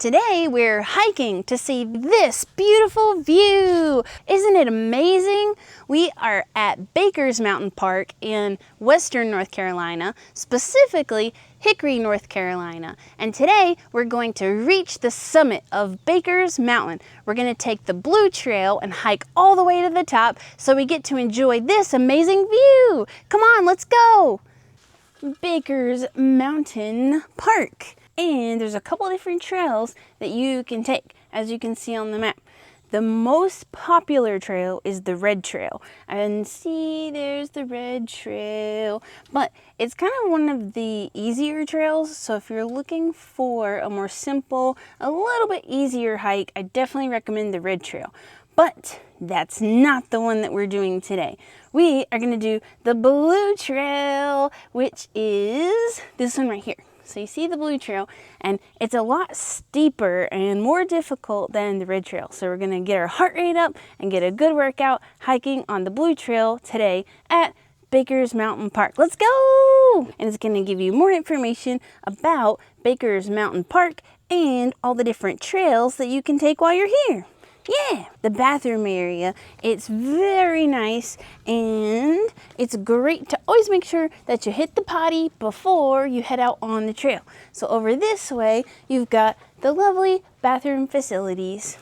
Today we're hiking to see this beautiful view. Isn't it amazing? We are at Baker's Mountain Park in Western North Carolina, specifically Hickory, North Carolina. And today we're going to reach the summit of Baker's Mountain. We're going to take the Blue Trail and hike all the way to the top so we get to enjoy this amazing view. Come on, let's go. Baker's Mountain Park. And there's a couple different trails that you can take, as you can see on the map. The most popular trail is the Red Trail. And see, there's the Red Trail. But it's kind of one of the easier trails. So if you're looking for a more simple, a little bit easier hike, I definitely recommend the Red Trail. But that's not the one that we're doing today. We are going to do the Blue Trail, which is this one right here. So you see the Blue Trail, and it's a lot steeper and more difficult than the Red Trail. So we're gonna get our heart rate up and get a good workout hiking on the Blue Trail today at Baker's Mountain Park. Let's go! And it's gonna give you more information about Baker's Mountain Park and all the different trails that you can take while you're here. Yeah, the bathroom area, it's very nice, and it's great to always make sure that you hit the potty before you head out on the trail. So over this way, you've got the lovely bathroom facilities.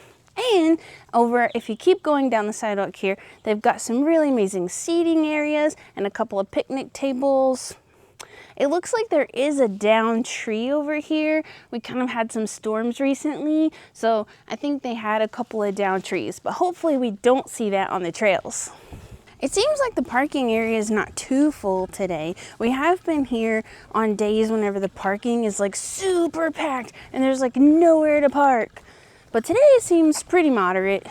And over, if you keep going down the sidewalk here, they've got some really amazing seating areas and a couple of picnic tables. It looks like there is a downed tree over here. We kind of had some storms recently, so I think they had a couple of downed trees, but hopefully we don't see that on the trails. It seems like the parking area is not too full today. We have been here on days whenever the parking is like super packed and there's like nowhere to park. But today it seems pretty moderate.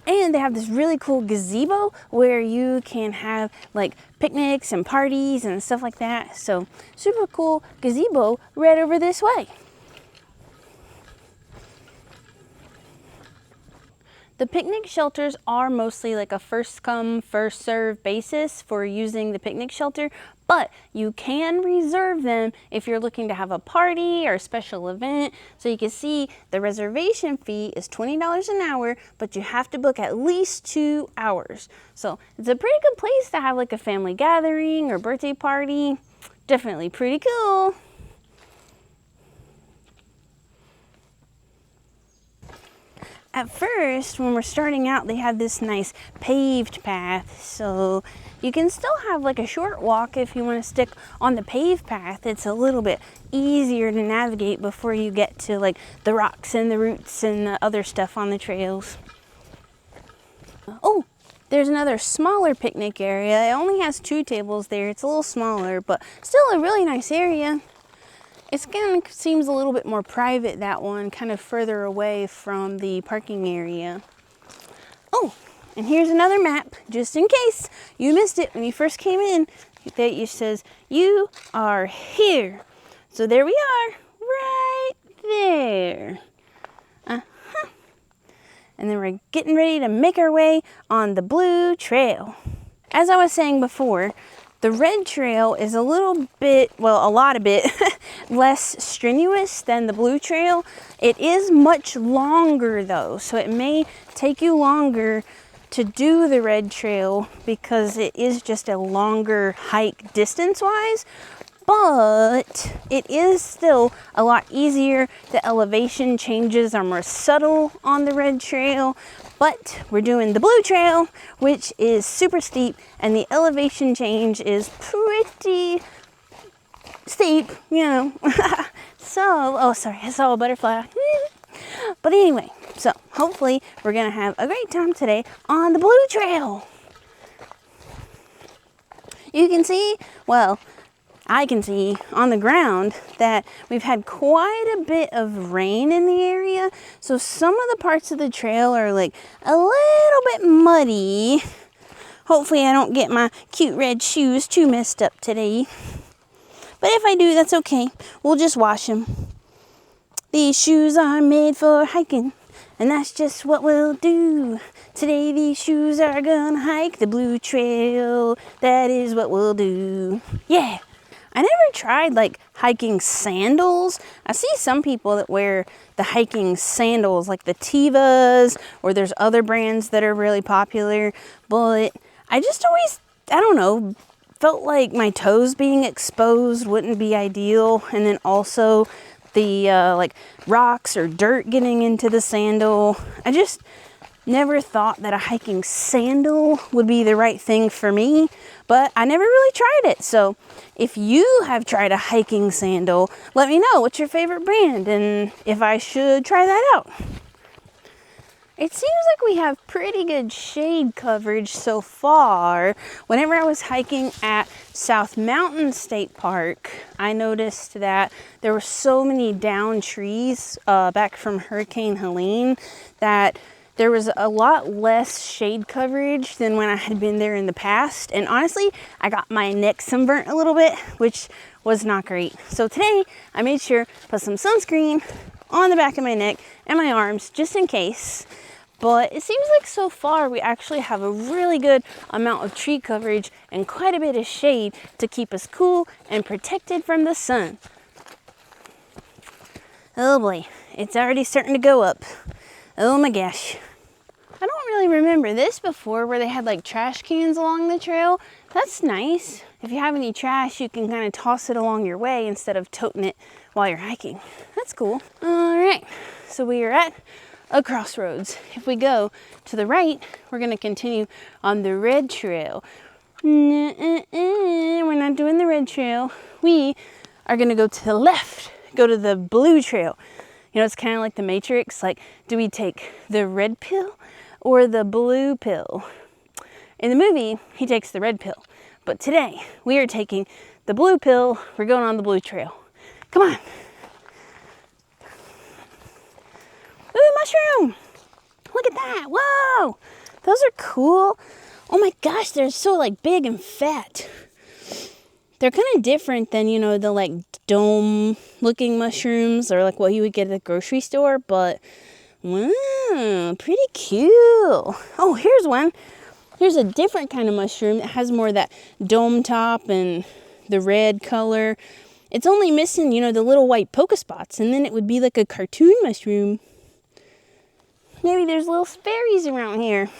And they have this really cool gazebo where you can have like picnics and parties and stuff like that. So super cool gazebo right over this way. The picnic shelters are mostly like a first come, first serve basis for using the picnic shelter, but you can reserve them if you're looking to have a party or a special event. So you can see the reservation fee is $20 an hour, but you have to book at least 2 hours. So it's a pretty good place to have like a family gathering or birthday party. Definitely pretty cool. At first, when we're starting out, they have this nice paved path, so you can still have like a short walk if you want to stick on the paved path. It's a little bit easier to navigate before you get to like the rocks and the roots and the other stuff on the trails. Oh, there's another smaller picnic area. It only has 2 tables there. It's a little smaller, but still a really nice area. It kind of seems a little bit more private, that one, kind of further away from the parking area. Oh, and here's another map, just in case you missed it when you first came in. That says, you are here. So there we are, right there. And then we're getting ready to make our way on the Blue Trail. As I was saying before, the Red Trail is a little bit, well, a lot of bit less strenuous than the Blue Trail. It is much longer though, so it may take you longer to do the Red Trail because it is just a longer hike distance-wise, but it is still a lot easier. The elevation changes are more subtle on the Red Trail. But we're doing the Blue Trail, which is super steep, and the elevation change is pretty steep, you know. So, oh, sorry, I saw a butterfly. But anyway, so hopefully we're gonna have a great time today on the Blue Trail. You can see, well, I can see on the ground that we've had quite a bit of rain in the area. So some of the parts of the trail are like a little bit muddy. Hopefully I don't get my cute red shoes too messed up today. But if I do, that's okay. We'll just wash them. These shoes are made for hiking, and that's just what we'll do. Today these shoes are gonna hike the Blue Trail. That is what we'll do. Yeah. I never tried like hiking sandals. I see some people that wear the hiking sandals like the Tevas, or there's other brands that are really popular, but I just always, I don't know, felt like my toes being exposed wouldn't be ideal. And then also the like rocks or dirt getting into the sandal. I just never thought that a hiking sandal would be the right thing for me, but I never really tried it. So if you have tried a hiking sandal, let me know what's your favorite brand and if I should try that out. It seems like we have pretty good shade coverage so far. Whenever I was hiking at South Mountain State Park, I noticed that there were so many downed trees back from Hurricane Helene that there was a lot less shade coverage than when I had been there in the past. And honestly, I got my neck sunburnt a little bit, which was not great. So today I made sure to put some sunscreen on the back of my neck and my arms just in case. But it seems like so far we actually have a really good amount of tree coverage and quite a bit of shade to keep us cool and protected from the sun. Oh boy, it's already starting to go up. Oh my gosh. I don't really remember this before, where they had like trash cans along the trail. That's nice. If you have any trash, you can kind of toss it along your way instead of toting it while you're hiking. That's cool. All right, so we are at a crossroads. If we go to the right, we're going to continue on the red trail. We're not doing the red trail. We are going to go to the left, go to the blue trail. You know, it's kind of like the Matrix. Like, do we take the red pill or the blue pill? In the movie, he takes the red pill. But today, we are taking the blue pill. We're going on the blue trail. Come on. Ooh, mushroom! Look at that! Whoa! Those are cool. Oh my gosh, they're so like big and fat. They're kind of different than, you know, the like dome looking mushrooms or like what you would get at the grocery store, but wow, pretty cute. Oh, here's one. Here's a different kind of mushroom that has more of that dome top and the red color. It's only missing, you know, the little white polka spots, and then it would be like a cartoon mushroom. Maybe there's little fairies around here.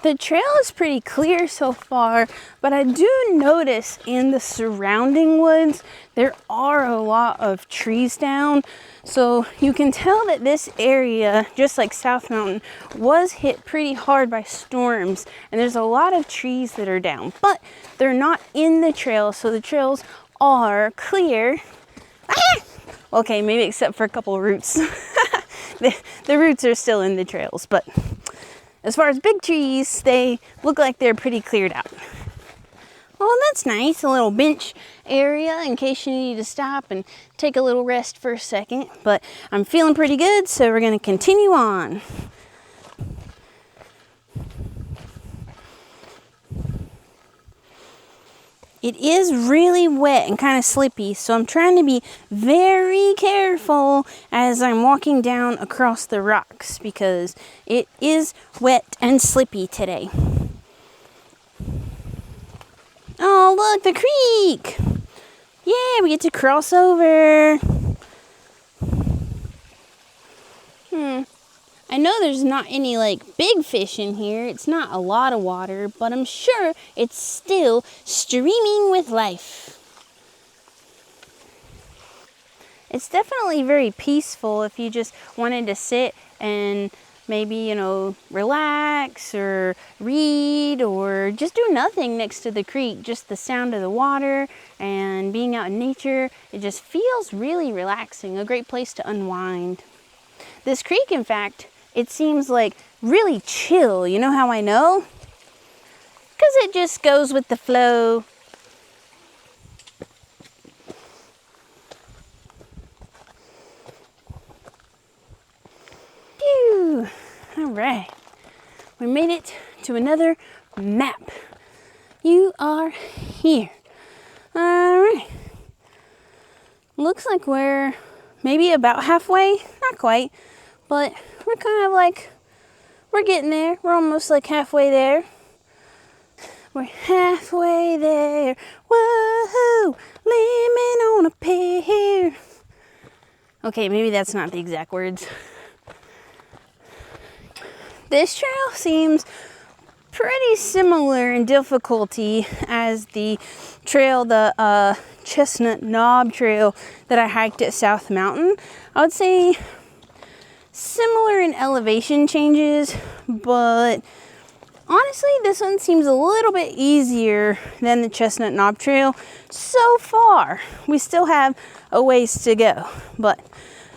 The trail is pretty clear so far, but I do notice in the surrounding woods, there are a lot of trees down. So you can tell that this area, just like South Mountain, was hit pretty hard by storms. And there's a lot of trees that are down, but they're not in the trail. So the trails are clear. Ah! Okay, maybe except for a couple of roots. The roots are still in the trails, but as far as big trees, they look like they're pretty cleared out. Oh, that's nice. A little bench area in case you need to stop and take a little rest for a second. But I'm feeling pretty good, so we're going to continue on. It is really wet and kind of slippy, so I'm trying to be very careful as I'm walking down across the rocks because it is wet and slippy today. Oh, look, the creek! Yeah, we get to cross over. I know there's not any like big fish in here. It's not a lot of water, but I'm sure it's still streaming with life. It's definitely very peaceful if you just wanted to sit and maybe, you know, relax or read or just do nothing next to the creek. Just the sound of the water and being out in nature. It just feels really relaxing, a great place to unwind. This creek, in fact, it seems like really chill. You know how I know? Because it just goes with the flow. Phew. All right. We made it to another map. You are here. All right. Looks like we're maybe about halfway. Not quite. But we're kind of like We're getting there. We're almost like halfway there. We're halfway there. Whoa, lemon on a pear. Okay, maybe that's not the exact words. This trail seems pretty similar in difficulty as the trail, the Chestnut Knob Trail that I hiked at South Mountain. I would say similar in elevation changes, but honestly, this one seems a little bit easier than the Chestnut Knob Trail so far. We still have a ways to go, but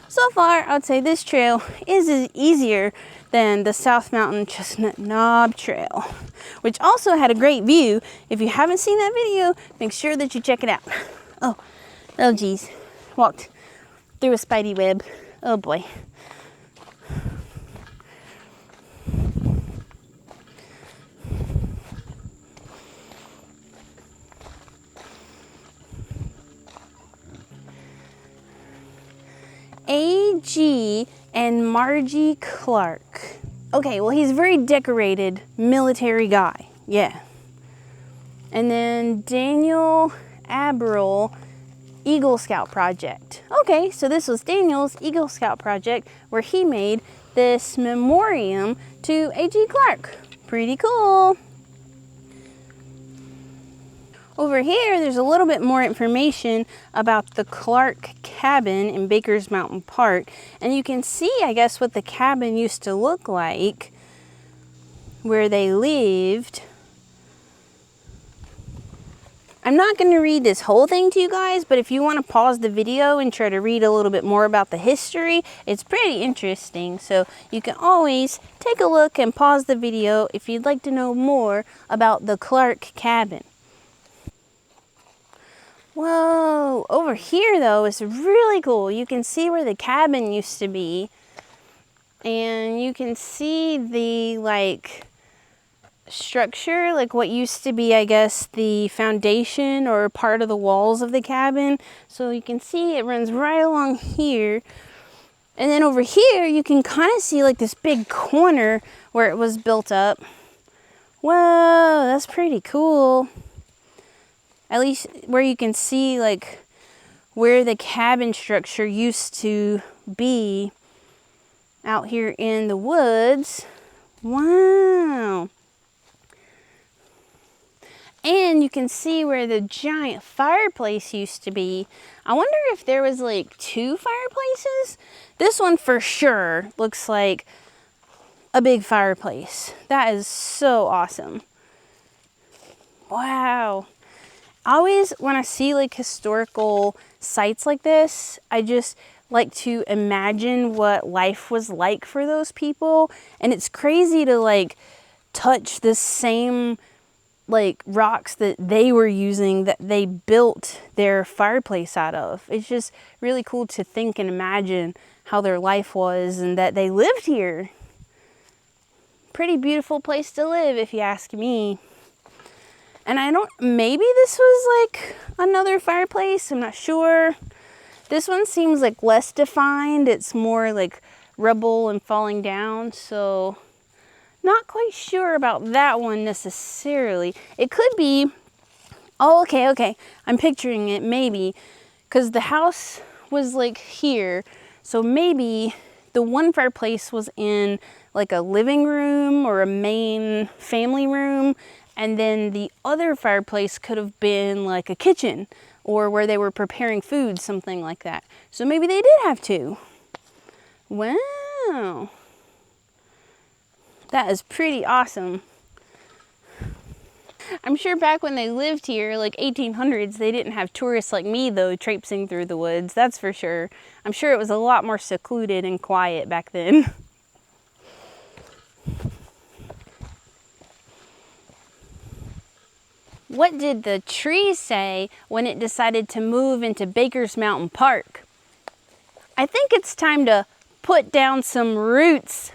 so far, I would say this trail is easier than the South Mountain Chestnut Knob Trail, which also had a great view. If you haven't seen that video, make sure that you check it out. Oh geez, walked through a spidey web. Oh boy. A.G. and Margie Clark. Okay, well, he's a very decorated military guy. Yeah. And then Daniel Abril, Eagle Scout Project. Okay, so this was Daniel's Eagle Scout Project where he made this memoriam to A.G. Clark. Pretty cool. Over here, there's a little bit more information about the Clark cabin in Baker's Mountain Park. And you can see, I guess, what the cabin used to look like, where they lived. I'm not going to read this whole thing to you guys, but if you want to pause the video and try to read a little bit more about the history, it's pretty interesting. So you can always take a look and pause the video if you'd like to know more about the Clark cabin. Whoa, over here though is really cool. You can see where the cabin used to be, and you can see the structure, like what used to be, I guess, the foundation or part of the walls of the cabin. So you can see it runs right along here. And then over here, you can kind of see like this big corner where it was built up. Whoa, that's pretty cool. At least where you can see like where the cabin structure used to be out here in the woods. Wow. And you can see where the giant fireplace used to be. I wonder if there was like two fireplaces. This one for sure looks like a big fireplace. That is so awesome. Wow. Always when I see like historical sites like this, I just like to imagine what life was like for those people. And it's crazy to like touch the same like rocks that they were using, that they built their fireplace out of. It's just really cool to think and imagine how their life was and that they lived here. Pretty beautiful place to live if you ask me. And maybe this was like another fireplace, I'm not sure. This one seems like less defined. It's more like rubble and falling down, so not quite sure about that one necessarily. It could be, oh, okay, I'm picturing it maybe, because the house was like here, so maybe the one fireplace was in like a living room or a main family room, and then the other fireplace could have been like a kitchen or where they were preparing food, something like that. So maybe they did have two. Wow. That is pretty awesome. I'm sure back when they lived here, like 1800s, they didn't have tourists like me though, traipsing through the woods, that's for sure. I'm sure it was a lot more secluded and quiet back then. What did the tree say when it decided to move into Baker's Mountain Park? I think it's time to put down some roots.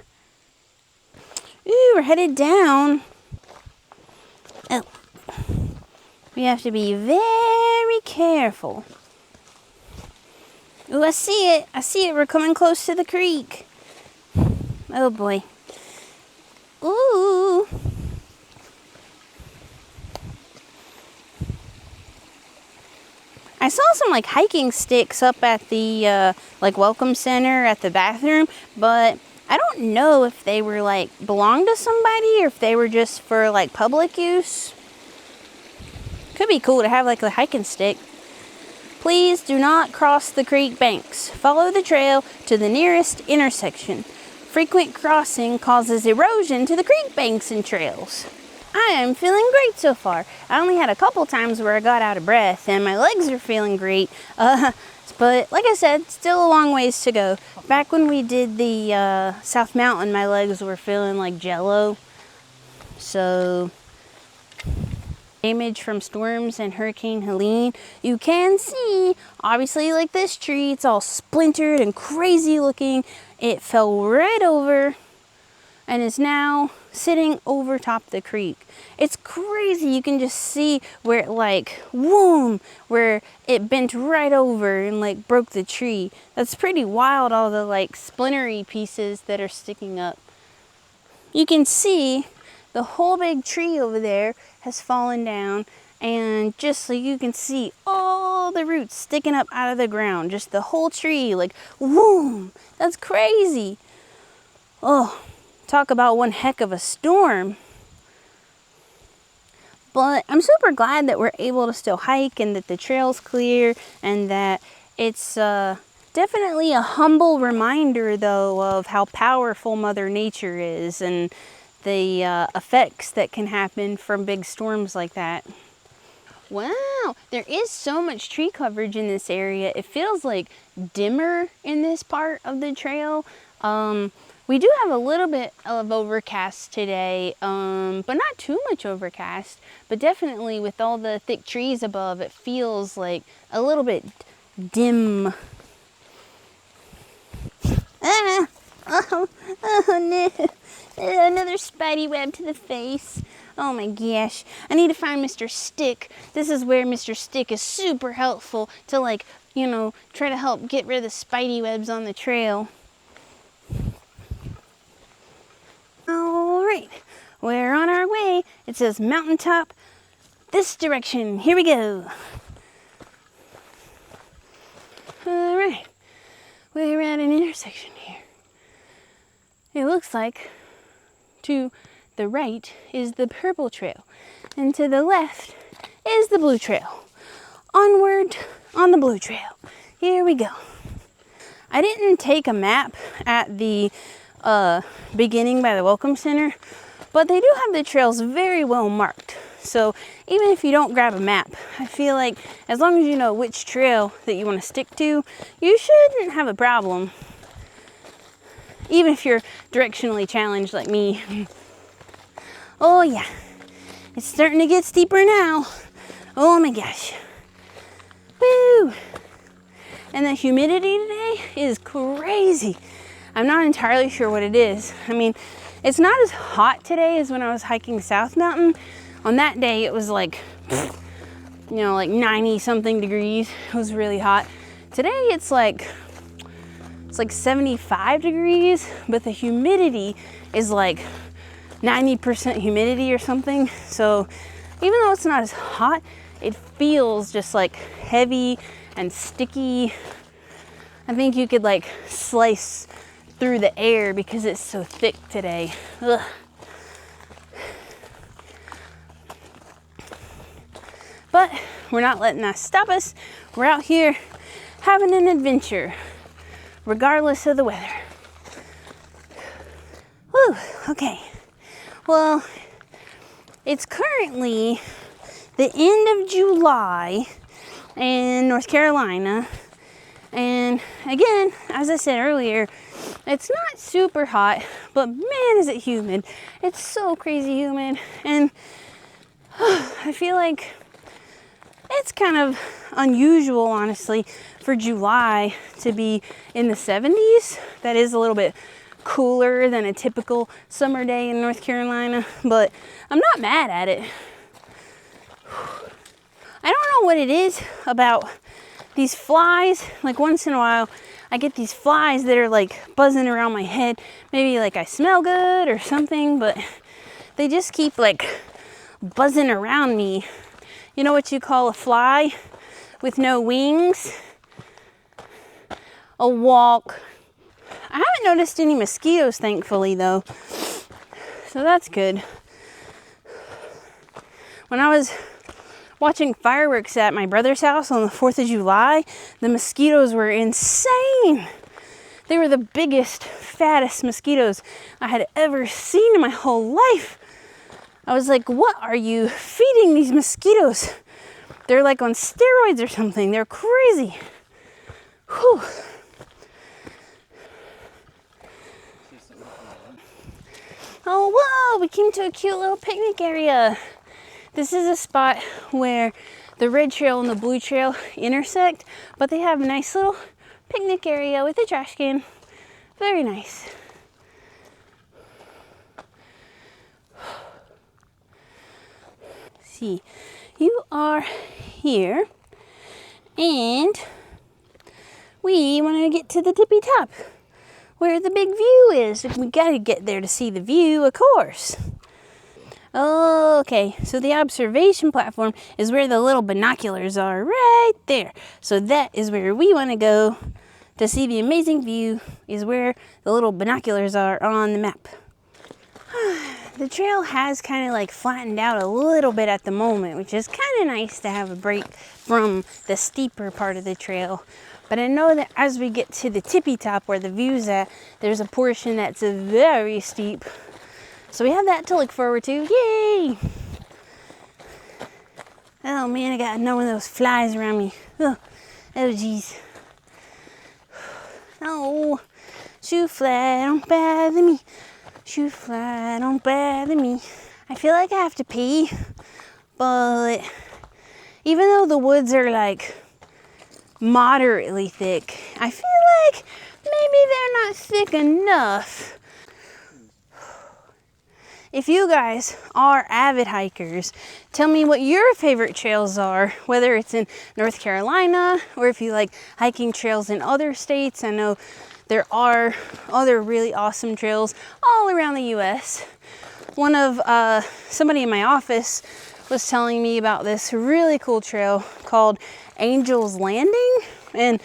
Ooh, we're headed down. Oh, we have to be very careful. Ooh, I see it. We're coming close to the creek. Oh boy. I saw some like hiking sticks up at the like welcome center at the bathroom, but I don't know if they were like belonged to somebody or if they were just for like public use. Could be cool to have like a hiking stick. Please do not cross the creek banks. Follow the trail to the nearest intersection. Frequent crossing causes erosion to the creek banks and trails. I am feeling great so far. I only had a couple times where I got out of breath and my legs are feeling great. But like I said, still a long ways to go. Back when we did the South Mountain, my legs were feeling like jello. So, damage from storms and Hurricane Helene. You can see, obviously, like this tree, it's all splintered and crazy looking. It fell right over and is now sitting over top the creek. It's crazy. You can just see where it like, whoom, where it bent right over and like broke the tree. That's pretty wild, all the like splintery pieces that are sticking up. You can see the whole big tree over there has fallen down, and just so you can see all the roots sticking up out of the ground, just the whole tree, like, whoom, that's crazy. Oh, talk about one heck of a storm. But I'm super glad that we're able to still hike and that the trail's clear, and that it's definitely a humble reminder, though, of how powerful Mother Nature is and the effects that can happen from big storms like that. Wow, there is so much tree coverage in this area. It feels like dimmer in this part of the trail. We do have a little bit of overcast today, but not too much overcast. But definitely with all the thick trees above, it feels like a little bit dim. Ah! Oh no! Another spidey web to the face. Oh my gosh. I need to find Mr. Stick. This is where Mr. Stick is super helpful to, like, you know, try to help get rid of the spidey webs on the trail. Alright, we're on our way. It says mountaintop this direction. Here we go. Alright, we're at an intersection here. It looks like to the right is the purple trail, and to the left is the blue trail. Onward on the blue trail. Here we go. I didn't take a map at the beginning by the Welcome Center, but they do have the trails very well marked. So even if you don't grab a map, I feel like as long as you know which trail that you want to stick to, you shouldn't have a problem. Even if you're directionally challenged like me. Oh yeah, it's starting to get steeper now. Oh my gosh. Woo! And the humidity today is crazy. I'm not entirely sure what it is. I mean, it's not as hot today as when I was hiking South Mountain. On that day, it was like, you know, like 90 something degrees. It was really hot. Today, it's like 75 degrees, but the humidity is like 90% humidity or something. So even though it's not as hot, it feels just like heavy and sticky. I think you could like slice through the air because it's so thick today. Ugh. But we're not letting that stop us. We're out here having an adventure, regardless of the weather. Whew, okay. Well, it's currently the end of July in North Carolina. And again, as I said earlier, it's not super hot, but man, is it humid. It's so crazy humid. And I feel like it's kind of unusual, honestly, for July to be in the 70s. That is a little bit cooler than a typical summer day in North Carolina, but I'm not mad at it. I don't know what it is about these flies. Like once in a while, I get these flies that are like buzzing around my head. Maybe like I smell good or something, but they just keep like buzzing around me. You know what you call a fly? with no wings. A walk. I haven't noticed any mosquitoes, thankfully, though. So that's good. When I was watching fireworks at my brother's house on the 4th of July, the mosquitoes were insane. They were the biggest, fattest mosquitoes I had ever seen in my whole life. I was like, what are you feeding these mosquitoes? They're like on steroids or something. They're crazy. Whew. Oh, whoa, we came to a cute little picnic area. This is a spot where the red trail and the blue trail intersect, but they have a nice little picnic area with a trash can. Very nice. See, you are here, and we want to get to the tippy top where the big view is. We got to get there to see the view, of course. Okay, so the observation platform is where the little binoculars are, right there. So that is where we want to go to see the amazing view, is where the little binoculars are on the map. The trail has kind of like flattened out a little bit at the moment, which is kind of nice to have a break from the steeper part of the trail. But I know that as we get to the tippy top where the view's at, there's a portion that's very steep. So we have that to look forward to. Yay! Oh man, I got one of those flies around me. Oh geez. Oh, shoe fly, don't bother me. Shoe fly, don't bother me. I feel like I have to pee, but even though the woods are like moderately thick, I feel like maybe they're not thick enough. If you guys are avid hikers, tell me what your favorite trails are, whether it's in North Carolina or if you like hiking trails in other states. I know there are other really awesome trails all around the US. One of somebody in my office was telling me about this really cool trail called Angel's Landing, and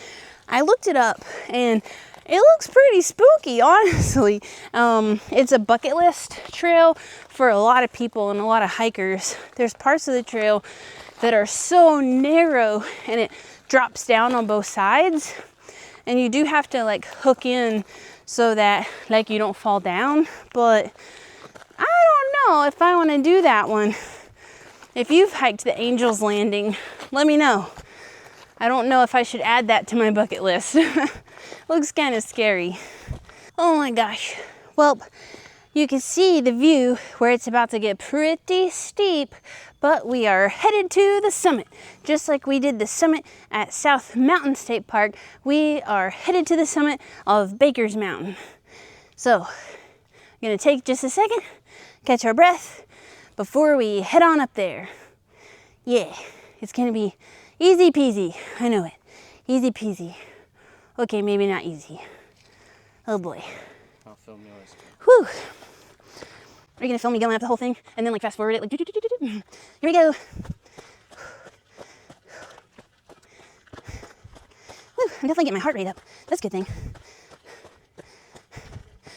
I looked it up and it looks pretty spooky, honestly. It's a bucket list trail for a lot of people and a lot of hikers. There's parts of the trail that are so narrow and it drops down on both sides, and you do have to like hook in so that like you don't fall down. But I don't know if I want to do that one. If you've hiked the Angel's Landing, let me know. I don't know if I should add that to my bucket list. Looks kind of scary. Oh my gosh. Well, you can see the view where it's about to get pretty steep, but we are headed to the summit. Just like we did the summit at South Mountain State Park, we are headed to the summit of Baker's Mountain. So, I'm gonna take just a second, catch our breath before we head on up there. Yeah, it's gonna be easy peasy. I know it. Easy peasy. Okay, maybe not easy. Oh boy. I'll film yours. Whew. Are you gonna film me going up the whole thing and then like fast forward it? Like, here we go. Whew, I'm definitely getting my heart rate up. That's a good thing.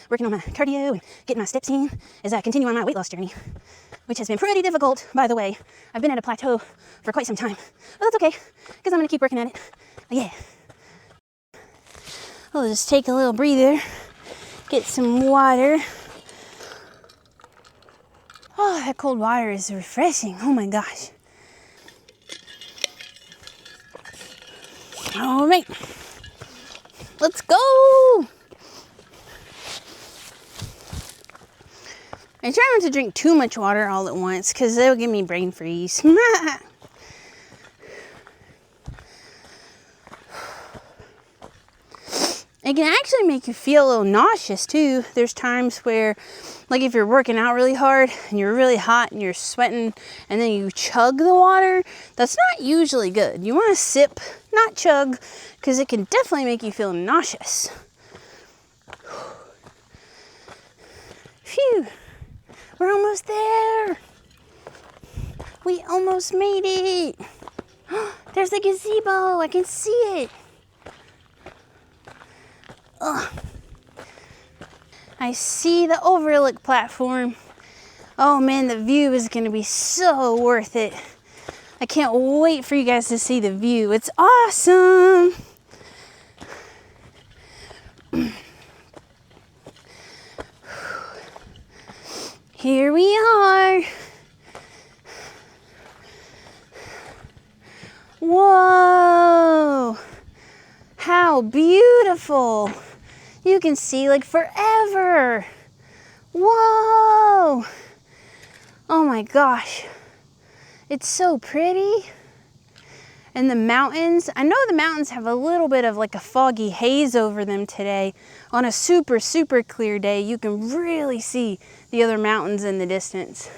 Working on my cardio and getting my steps in as I continue on my weight loss journey, which has been pretty difficult, by the way. I've been at a plateau for quite some time, but that's okay, because I'm gonna keep working at it. Yeah. I'll just take a little breather, get some water. Oh, that cold water is refreshing. Oh my gosh. All right, let's go. I try not to drink too much water all at once because it'll give me brain freeze. It can actually make you feel a little nauseous too. There's times where, like if you're working out really hard and you're really hot and you're sweating and then you chug the water, that's not usually good. You want to sip, not chug, because it can definitely make you feel nauseous. Phew, we're almost there. We almost made it. There's the gazebo. I can see it. Ugh. I see the overlook platform. Oh man, the view is gonna be so worth it. I can't wait for you guys to see the view. It's awesome. Here we are. Whoa, how beautiful. You can see like forever. Whoa. Oh my gosh. It's so pretty. And the mountains, I know the mountains have a little bit of like a foggy haze over them today. On a super, super clear day, you can really see the other mountains in the distance.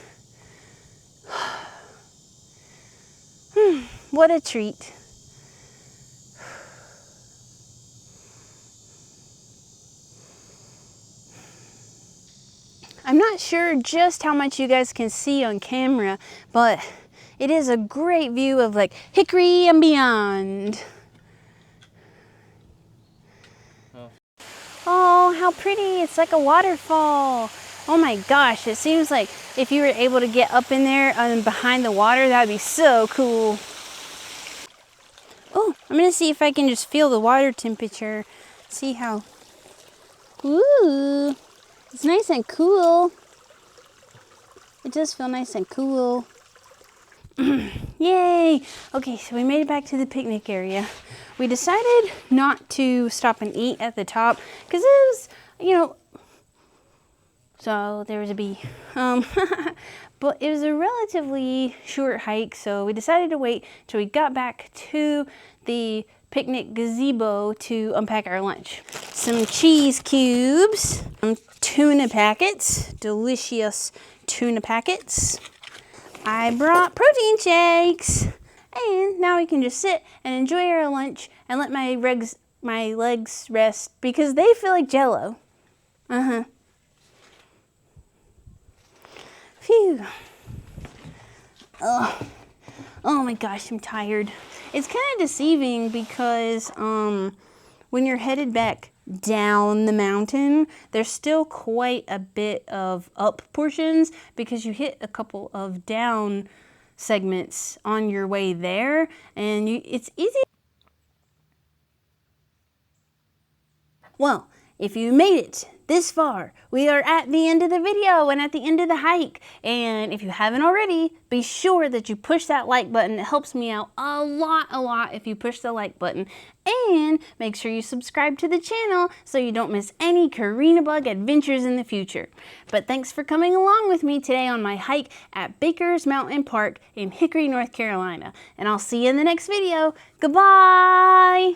What a treat. I'm not sure just how much you guys can see on camera, but it is a great view of like Hickory and beyond. Oh, how pretty. It's like a waterfall. Oh my gosh, it seems like if you were able to get up in there and behind the water, that'd be so cool. Oh, I'm gonna see if I can just feel the water temperature. See how, ooh, it's nice and cool. It does feel nice and cool. Yay! Okay, so we made it back to the picnic area. We decided not to stop and eat at the top because it was, you know, so there was a bee. But it was a relatively short hike, so we decided to wait till we got back to the picnic gazebo to unpack our lunch. Some cheese cubes, some tuna packets, delicious tuna packets. I brought protein shakes, and now we can just sit and enjoy our lunch and let my legs rest because they feel like Jell-O. Phew. Oh my gosh, I'm tired. It's kind of deceiving because when you're headed back down the mountain, there's still quite a bit of up portions because you hit a couple of down segments on your way there, and it's easy. Well, if you made it this far, we are at the end of the video and at the end of the hike. And if you haven't already, be sure that you push that like button. It helps me out a lot if you push the like button. And make sure you subscribe to the channel so you don't miss any CoreniaBug adventures in the future. But thanks for coming along with me today on my hike at Baker's Mountain Park in Hickory, North Carolina. And I'll see you in the next video. Goodbye!